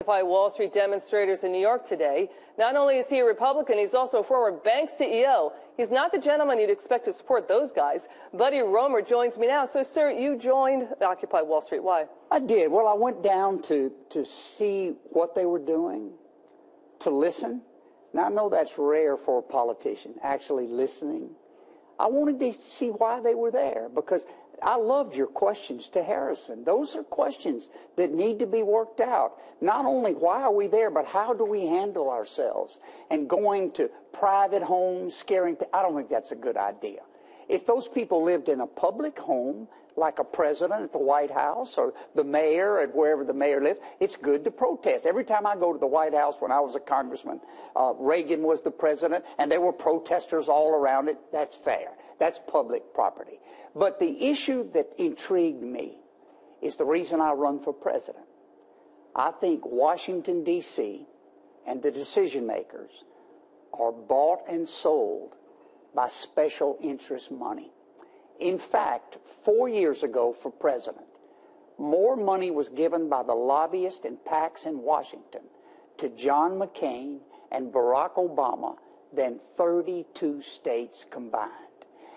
Occupy Wall Street demonstrators in New York today. Not only is he a Republican, he's also a former bank CEO. He's not the gentleman you'd expect to support those guys. Buddy Roemer joins me now. So, sir, you joined Occupy Wall Street. Why? I did. Well, I went down to see what they were doing, to listen. Now, I know that's rare for a politician, actually listening. I wanted to see why they were there, because I loved your questions to Harrison. Those are questions that need to be worked out. Not only why are we there, but how do we handle ourselves? And going to private homes, scaring people, I don't think that's a good idea. If those people lived in a public home, like a president at the White House or the mayor at wherever the mayor lives, it's good to protest. Every time I go to the White House when I was a congressman, Reagan was the president, and there were protesters all around it. That's fair. That's public property. But the issue that intrigued me is the reason I run for president. I think Washington, D.C. and the decision makers are bought and sold by special interest money. In fact, 4 years ago for president, more money was given by the lobbyists and PACs in Washington to John McCain and Barack Obama than 32 states combined.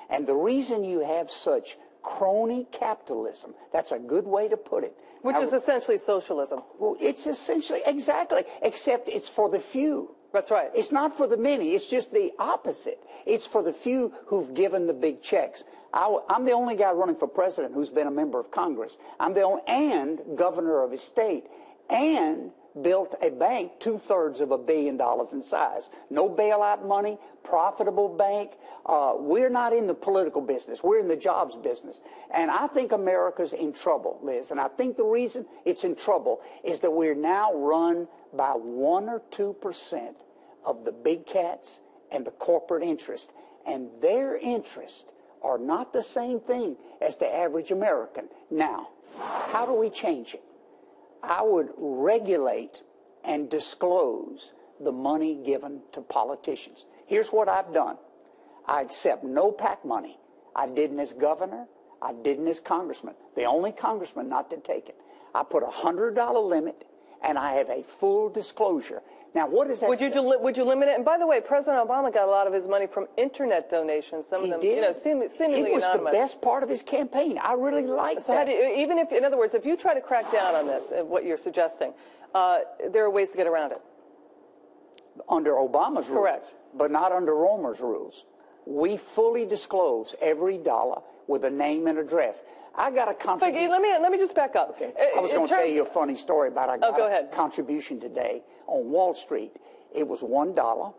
And the reason you have such crony capitalism, that's a good way to put it. Which is essentially socialism. Well, it's essentially, exactly, except it's for the few. That's right. It's not for the many. It's just the opposite. It's for the few who've given the big checks. I'm the only guy running for president who's been a member of Congress. I'm the only, and governor of his state, and built a bank 2/3 of $1 billion in size. No bailout money, profitable bank. We're not in the political business. We're in the jobs business. And I think America's in trouble, Liz. And I think the reason it's in trouble is that we're now run by 1 or 2% of the big cats and the corporate interest. And their interests are not the same thing as the average American. Now, how do we change it? I would regulate and disclose the money given to politicians. Here's what I've done. I accept no PAC money. I didn't as governor. I didn't as congressman. The only congressman not to take it. I put a $100 limit, and I have a full disclosure. Now, what does that say? Would you limit it? And by the way, President Obama got a lot of his money from internet donations. Some of them, did. you know, seemingly it was anonymous. The best part of his campaign. I really liked so that. Even if, in other words, if you try to crack down on this, what you're suggesting, there are ways to get around it. Under Obama's rules. Correct. But not under Roemer's rules. We fully disclose every dollar with a name and address. I got a contribution. Let me just back up. Okay. I was going to tell you a funny story about I got a contribution today on Wall Street. It was $1.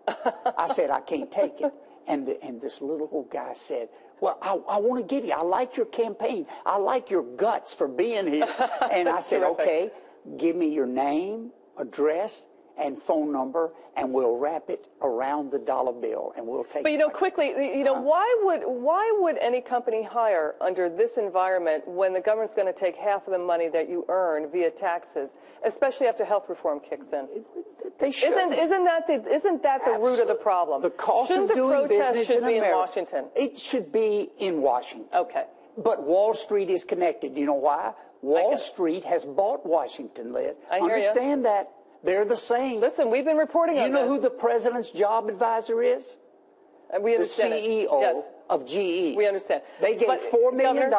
I said, I can't take it. And this little old guy said, well, I want to give you. I like your campaign. I like your guts for being here. And I said, terrific. Okay, give me your name, address, and phone number, and we'll wrap it around the dollar bill, and we'll take. But quickly, why would any company hire under this environment when the government's going to take half of the money that you earn via taxes, especially after health reform kicks in? They should. Isn't that the root of the problem? The cost Shouldn't of doing the protest business should in be America, in Washington? It should be in Washington. Okay. But Wall Street is connected. You know why? Wall Street has bought Washington, Liz. I hear Understand that. They're the same. Listen, we've been reporting on this. You know who the president's job advisor is? We understand the CEO of GE. We understand. They gave $4 million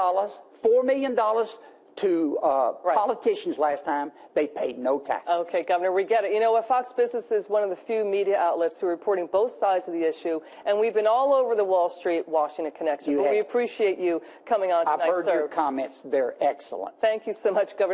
to politicians last time. They paid no taxes. Okay, Governor, we get it. You know what? Fox Business is one of the few media outlets who are reporting both sides of the issue, and we've been all over the Wall Street-Washington connection. But we appreciate you coming on tonight, I've heard your comments. They're excellent. Thank you so much, Governor.